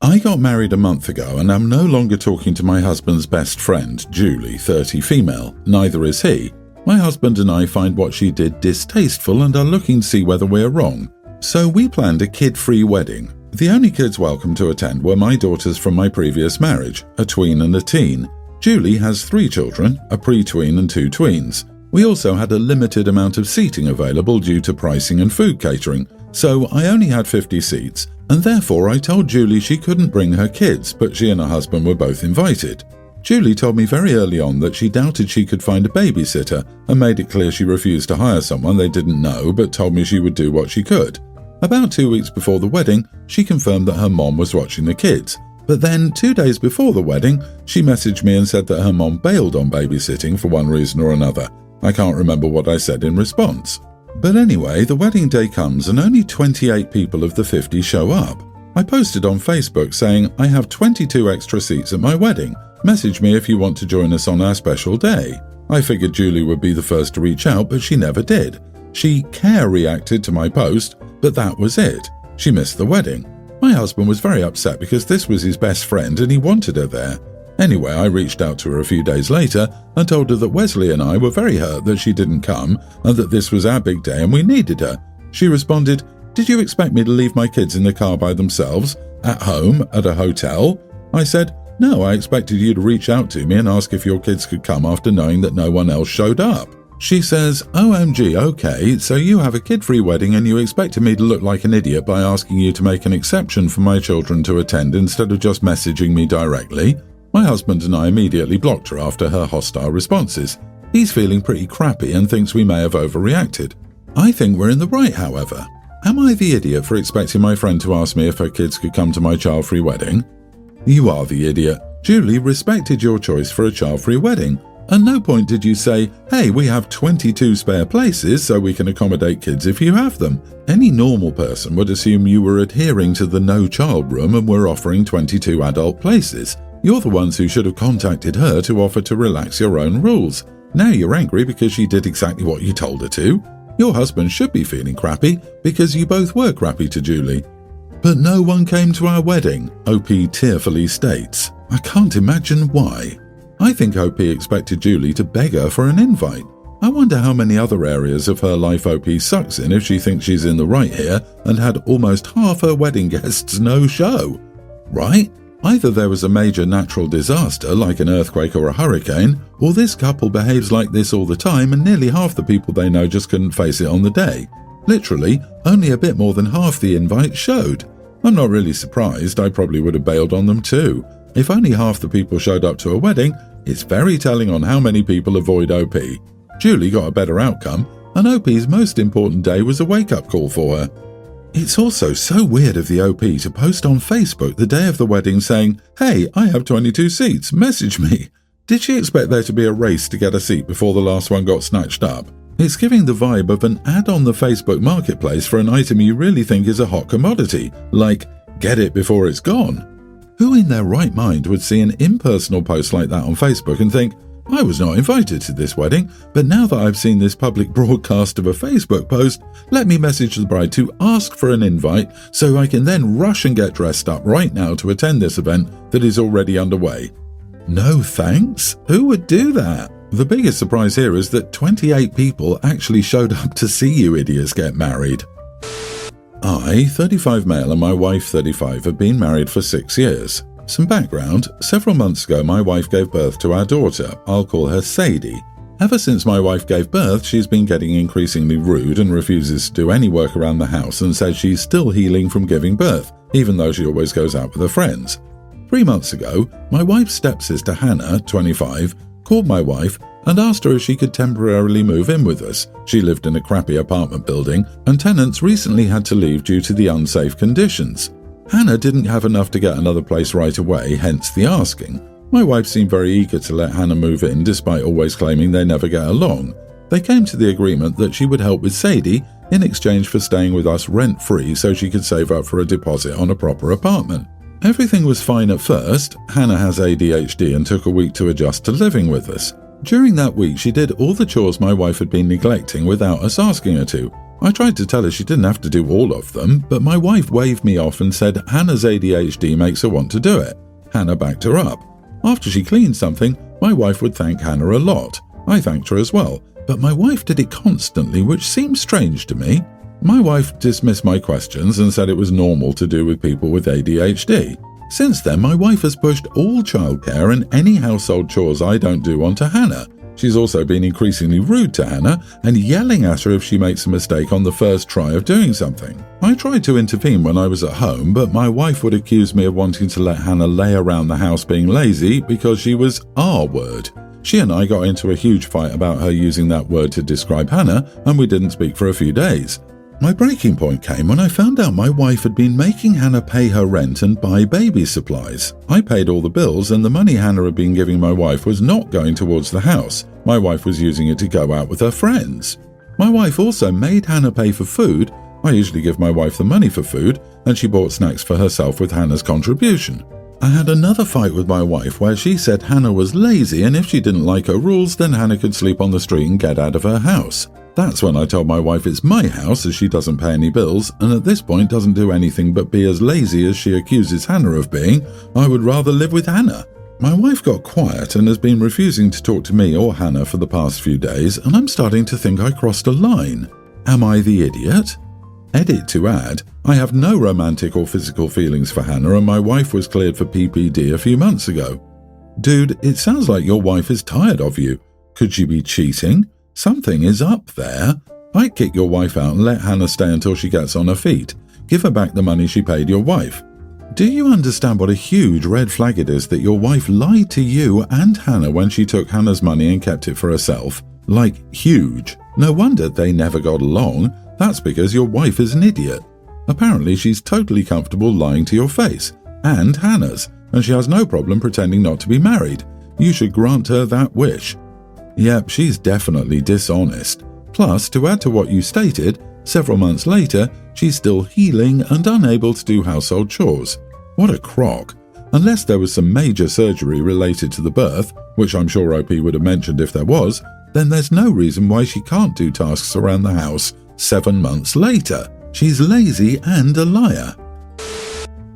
I got married a month ago and I'm no longer talking to my husband's best friend, Julie, 30 female. Neither is he. My husband and I find what she did distasteful and are looking to see whether we're wrong. So we planned a kid-free wedding. The only kids welcome to attend were my daughters from my previous marriage, a tween and a teen. Julie has 3 children, a pre-tween and 2 tweens. We also had a limited amount of seating available due to pricing and food catering, so I only had 50 seats, and therefore I told Julie she couldn't bring her kids, but she and her husband were both invited. Julie told me very early on that she doubted she could find a babysitter and made it clear she refused to hire someone they didn't know, but told me she would do what she could. About 2 weeks before the wedding, she confirmed that her mom was watching the kids. But then, 2 days before the wedding, she messaged me and said that her mom bailed on babysitting for one reason or another. I can't remember what I said in response. But anyway, the wedding day comes and only 28 people of the 50 show up. I posted on Facebook saying, I have 22 extra seats at my wedding. Message me if you want to join us on our special day. I figured Julie would be the first to reach out, but she never did. She reacted to my post, but that was it. She missed the wedding. My husband was very upset because this was his best friend and he wanted her there. Anyway, I reached out to her a few days later and told her that Wesley and I were very hurt that she didn't come and that this was our big day and we needed her. She responded, "Did you expect me to leave my kids in the car by themselves? At home? At a hotel?" I said, "No, I expected you to reach out to me and ask if your kids could come after knowing that no one else showed up." She says, "OMG, okay, so you have a kid-free wedding and you expected me to look like an idiot by asking you to make an exception for my children to attend instead of just messaging me directly?" My husband and I immediately blocked her after her hostile responses. He's feeling pretty crappy and thinks we may have overreacted. I think we're in the right, however. Am I the idiot for expecting my friend to ask me if her kids could come to my child-free wedding? You are the idiot. Julie respected your choice for a child-free wedding. At no point did you say, "Hey, we have 22 spare places so we can accommodate kids if you have them." Any normal person would assume you were adhering to the no-child rule and were offering 22 adult places. You're the ones who should have contacted her to offer to relax your own rules. Now you're angry because she did exactly what you told her to. Your husband should be feeling crappy because you both were crappy to Julie. But no one came to our wedding, OP tearfully states. I can't imagine why. I think OP expected Julie to beg her for an invite. I wonder how many other areas of her life OP sucks in if she thinks she's in the right here and had almost half her wedding guests no show. Right? Either there was a major natural disaster like an earthquake or a hurricane, or this couple behaves like this all the time and nearly half the people they know just couldn't face it on the day. Literally, only a bit more than half the invites showed. I'm not really surprised, I probably would have bailed on them too. If only half the people showed up to a wedding, it's very telling on how many people avoid OP. Julie got a better outcome, and OP's most important day was a wake-up call for her. It's also so weird of the OP to post on Facebook the day of the wedding saying, "Hey, I have 22 seats, message me." Did she expect there to be a race to get a seat before the last one got snatched up? It's giving the vibe of an ad on the Facebook marketplace for an item you really think is a hot commodity, like, get it before it's gone. Who in their right mind would see an impersonal post like that on Facebook and think, I was not invited to this wedding, but now that I've seen this public broadcast of a Facebook post, let me message the bride to ask for an invite so I can then rush and get dressed up right now to attend this event that is already underway. No thanks? Who would do that? The biggest surprise here is that 28 people actually showed up to see you idiots get married. I, 35 male, and my wife, 35, have been married for 6 years. Some background, several months ago my wife gave birth to our daughter. I'll call her Sadie. Ever since my wife gave birth, she's been getting increasingly rude and refuses to do any work around the house and says she's still healing from giving birth, even though she always goes out with her friends. 3 months ago, my wife's stepsister Hannah, 25, called my wife and asked her if she could temporarily move in with us. She lived in a crappy apartment building and tenants recently had to leave due to the unsafe conditions. Hannah didn't have enough to get another place right away, hence the asking. My wife seemed very eager to let Hannah move in despite always claiming they never get along. They came to the agreement that she would help with Sadie in exchange for staying with us rent-free so she could save up for a deposit on a proper apartment. Everything was fine at first. Hannah has ADHD and took a week to adjust to living with us. During that week, she did all the chores my wife had been neglecting without us asking her to. I tried to tell her she didn't have to do all of them, but my wife waved me off and said Hannah's ADHD makes her want to do it. Hannah backed her up. After she cleaned something, my wife would thank Hannah a lot. I thanked her as well, but my wife did it constantly, which seemed strange to me. My wife dismissed my questions and said it was normal to do with people with ADHD. Since then, my wife has pushed all childcare and any household chores I don't do onto Hannah. She's also been increasingly rude to Hannah and yelling at her if she makes a mistake on the first try of doing something. I tried to intervene when I was at home, but my wife would accuse me of wanting to let Hannah lay around the house being lazy because she was our word. She and I got into a huge fight about her using that word to describe Hannah, and we didn't speak for a few days. My breaking point came when I found out my wife had been making Hannah pay her rent and buy baby supplies. I paid all the bills, and the money Hannah had been giving my wife was not going towards the house. My wife was using it to go out with her friends. My wife also made Hannah pay for food. I usually give my wife the money for food, and she bought snacks for herself with Hannah's contribution. I had another fight with my wife where she said Hannah was lazy, and if she didn't like her rules, then Hannah could sleep on the street and get out of her house. That's when I told my wife it's my house as she doesn't pay any bills, and at this point doesn't do anything but be as lazy as she accuses Hannah of being. I would rather live with Hannah. My wife got quiet and has been refusing to talk to me or Hannah for the past few days, and I'm starting to think I crossed a line. Am I the idiot? Edit to add, I have no romantic or physical feelings for Hannah, and my wife was cleared for PPD a few months ago. Dude, it sounds like your wife is tired of you. Could she be cheating? Something is up there. I'd kick your wife out and let Hannah stay until she gets on her feet. Give her back the money she paid your wife. Do you understand what a huge red flag it is that your wife lied to you and Hannah when she took Hannah's money and kept it for herself? Like, huge. No wonder they never got along. That's because your wife is an idiot. Apparently she's totally comfortable lying to your face, and Hannah's, and she has no problem pretending not to be married. You should grant her that wish. Yep, she's definitely dishonest. Plus, to add to what you stated, several months later, she's still healing and unable to do household chores. What a crock. Unless there was some major surgery related to the birth, which I'm sure OP would have mentioned if there was, then there's no reason why she can't do tasks around the house 7 months later. She's lazy and a liar.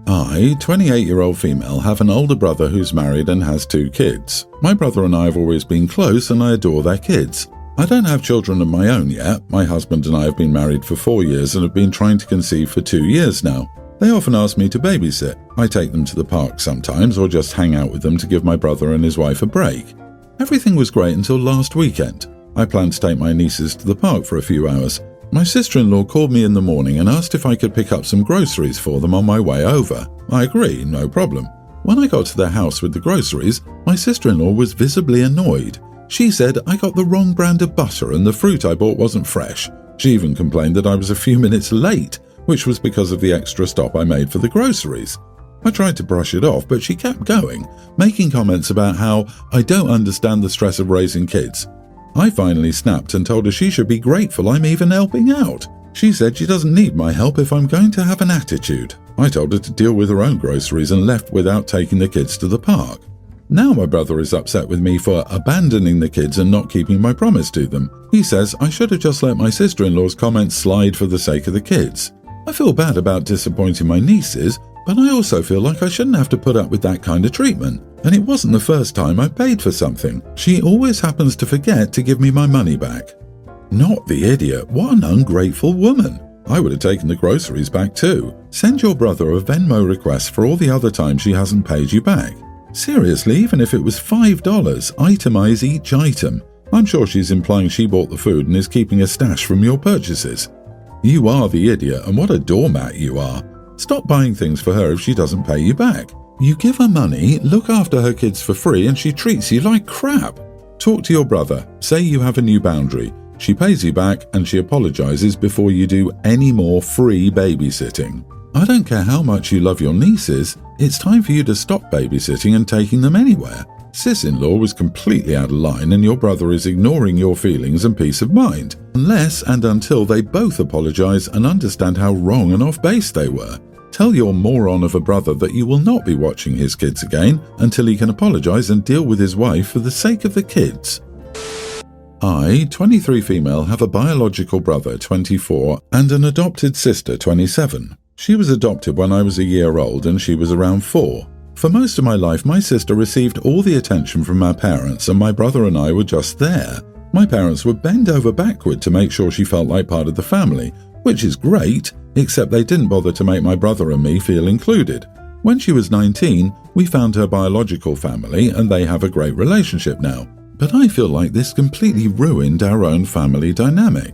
I, 28-year-old female, have an older brother who's married and has 2 kids. My brother and I have always been close and I adore their kids. I don't have children of my own yet. My husband and I have been married for 4 years and have been trying to conceive for 2 years now. They often ask me to babysit. I take them to the park sometimes or just hang out with them to give my brother and his wife a break. Everything was great until last weekend. I planned to take my nieces to the park for a few hours. My sister-in-law called me in the morning and asked if I could pick up some groceries for them on my way over. I agreed, no problem. When I got to their house with the groceries, my sister-in-law was visibly annoyed. She said I got the wrong brand of butter and the fruit I bought wasn't fresh. She even complained that I was a few minutes late, which was because of the extra stop I made for the groceries. I tried to brush it off, but she kept going, making comments about how I don't understand the stress of raising kids. I finally snapped and told her she should be grateful I'm even helping out. She said she doesn't need my help if I'm going to have an attitude. I told her to deal with her own groceries and left without taking the kids to the park. Now my brother is upset with me for abandoning the kids and not keeping my promise to them. He says I should have just let my sister-in-law's comments slide for the sake of the kids. I feel bad about disappointing my nieces, but I also feel like I shouldn't have to put up with that kind of treatment. And it wasn't the first time I paid for something. She always happens to forget to give me my money back. Not the idiot. What an ungrateful woman. I would have taken the groceries back too. Send your brother a Venmo request for all the other times she hasn't paid you back. Seriously, even if it was $5, itemize each item. I'm sure she's implying she bought the food and is keeping a stash from your purchases. You are the idiot, and what a doormat you are. Stop buying things for her if she doesn't pay you back. You give her money, look after her kids for free, and she treats you like crap. Talk to your brother. Say you have a new boundary. She pays you back and she apologizes before you do any more free babysitting. I don't care how much you love your nieces, it's time for you to stop babysitting and taking them anywhere. Sis-in-law was completely out of line and your brother is ignoring your feelings and peace of mind, unless and until they both apologize and understand how wrong and off base they were. Tell your moron of a brother that you will not be watching his kids again until he can apologize and deal with his wife for the sake of the kids. I, 23 female, have a biological brother, 24, and an adopted sister, 27. She was adopted when I was a year old and she was around 4. For most of my life, my sister received all the attention from our parents and my brother and I were just there. My parents would bend over backward to make sure she felt like part of the family, which is great, except they didn't bother to make my brother and me feel included. When she was 19, we found her biological family and they have a great relationship now. But I feel like this completely ruined our own family dynamic.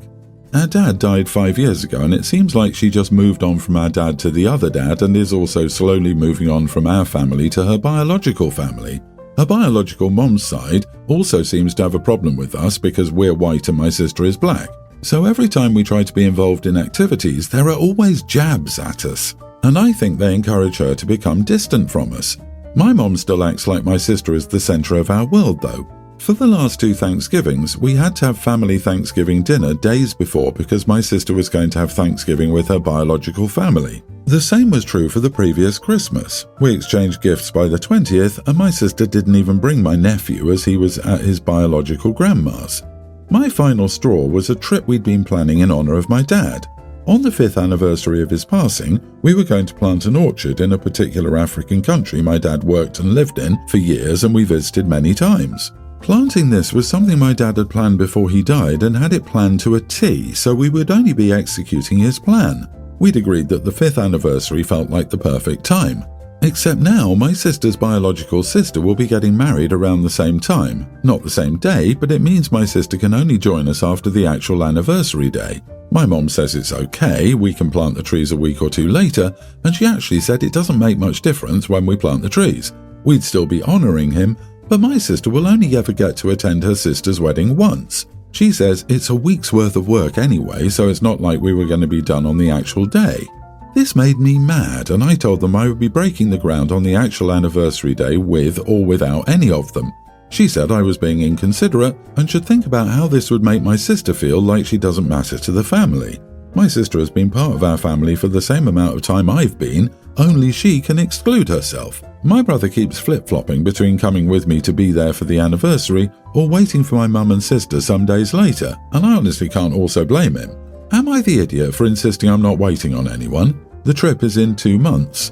Our dad died 5 years ago and it seems like she just moved on from our dad to the other dad and is also slowly moving on from our family to her biological family. Her biological mom's side also seems to have a problem with us because we're white and my sister is black. So every time we try to be involved in activities, there are always jabs at us. And I think they encourage her to become distant from us. My mom still acts like my sister is the center of our world though. For the last 2 Thanksgivings, we had to have family Thanksgiving dinner days before because my sister was going to have Thanksgiving with her biological family. The same was true for the previous Christmas. We exchanged gifts by the 20th and my sister didn't even bring my nephew as he was at his biological grandma's. My final straw was a trip we'd been planning in honor of my dad. On the 5th anniversary of his passing, we were going to plant an orchard in a particular African country my dad worked and lived in for years and we visited many times. Planting this was something my dad had planned before he died and had it planned to a T, so we would only be executing his plan. We'd agreed that the 5th anniversary felt like the perfect time. Except now, my sister's biological sister will be getting married around the same time. Not the same day, but it means my sister can only join us after the actual anniversary day. My mom says it's okay, we can plant the trees a week or 2 later, and she actually said it doesn't make much difference when we plant the trees. We'd still be honoring him, but my sister will only ever get to attend her sister's wedding once. She says it's a week's worth of work anyway, so it's not like we were going to be done on the actual day. This made me mad, and I told them I would be breaking the ground on the actual anniversary day with or without any of them. She said I was being inconsiderate and should think about how this would make my sister feel like she doesn't matter to the family. My sister has been part of our family for the same amount of time I've been, only she can exclude herself. My brother keeps flip-flopping between coming with me to be there for the anniversary or waiting for my mum and sister some days later, and I honestly can't also blame him. Am I the idiot for insisting I'm not waiting on anyone? The trip is in 2 months.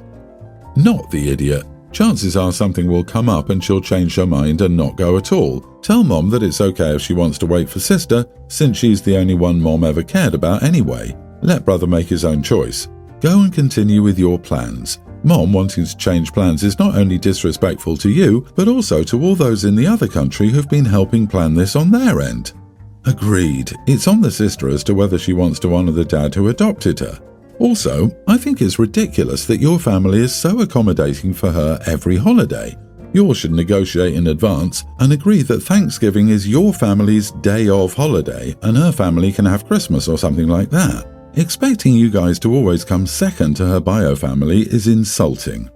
Not the idiot. Chances are something will come up and she'll change her mind and not go at all. Tell Mom that it's okay if she wants to wait for sister, since she's the only one Mom ever cared about anyway. Let brother make his own choice. Go and continue with your plans. Mom wanting to change plans is not only disrespectful to you, but also to all those in the other country who've been helping plan this on their end. Agreed. It's on the sister as to whether she wants to honor the dad who adopted her. Also, I think it's ridiculous that your family is so accommodating for her every holiday. You all should negotiate in advance and agree that Thanksgiving is your family's day of holiday and her family can have Christmas or something like that. Expecting you guys to always come second to her bio family is insulting.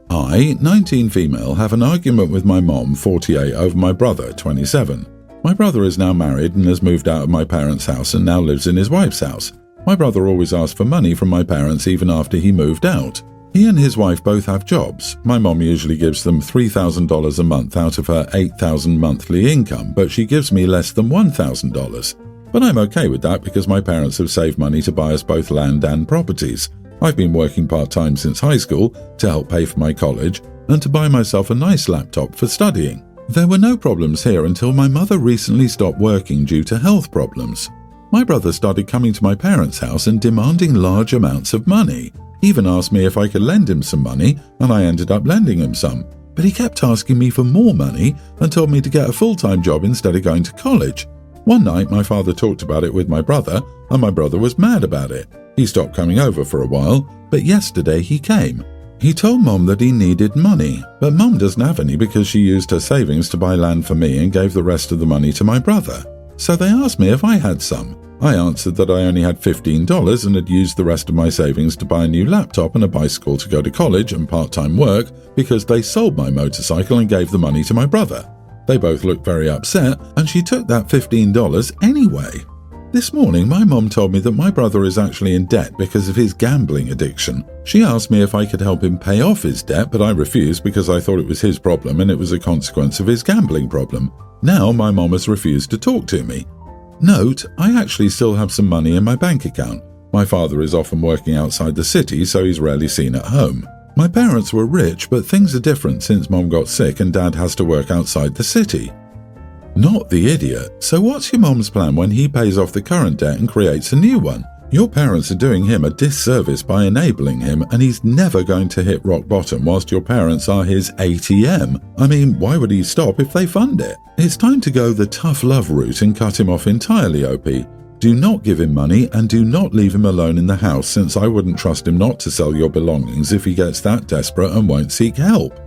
I, 19 female, have an argument with my mom, 48, over my brother, 27. My brother is now married and has moved out of my parents' house and now lives in his wife's house. My brother always asked for money from my parents even after he moved out. He and his wife both have jobs. My mom usually gives them $3,000 a month out of her $8,000 monthly income, but she gives me less than $1,000. But I'm okay with that because my parents have saved money to buy us both land and properties. I've been working part-time since high school to help pay for my college and to buy myself a nice laptop for studying. There were no problems here until my mother recently stopped working due to health problems. My brother started coming to my parents' house and demanding large amounts of money. He even asked me if I could lend him some money, and I ended up lending him some. But he kept asking me for more money and told me to get a full-time job instead of going to college. One night, my father talked about it with my brother, and my brother was mad about it. He stopped coming over for a while, but yesterday he came. He told Mom that he needed money, but Mom doesn't have any because she used her savings to buy land for me and gave the rest of the money to my brother. So they asked me if I had some. I answered that I only had $15 and had used the rest of my savings to buy a new laptop and a bicycle to go to college and part-time work because they sold my motorcycle and gave the money to my brother. They both looked very upset, and she took that $15 anyway. This morning, my mom told me that my brother is actually in debt because of his gambling addiction. She asked me if I could help him pay off his debt, but I refused because I thought it was his problem and it was a consequence of his gambling problem. Now my mom has refused to talk to me. Note, I actually still have some money in my bank account. My father is often working outside the city, so he's rarely seen at home. My parents were rich, but things are different since mom got sick and dad has to work outside the city. Not the idiot. So what's your mom's plan when he pays off the current debt and creates a new one? Your parents are doing him a disservice by enabling him, and he's never going to hit rock bottom whilst your parents are his ATM. I mean, why would he stop if they fund it? It's time to go the tough love route and cut him off entirely, OP. Do not give him money and do not leave him alone in the house, since I wouldn't trust him not to sell your belongings if he gets that desperate and won't seek help.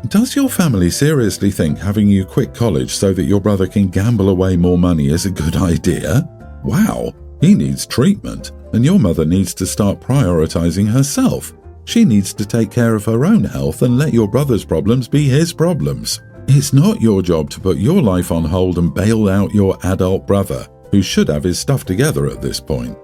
Does your family seriously think having you quit college so that your brother can gamble away more money is a good idea? Wow, he needs treatment, and your mother needs to start prioritizing herself. She needs to take care of her own health and let your brother's problems be his problems. It's not your job to put your life on hold and bail out your adult brother, who should have his stuff together at this point.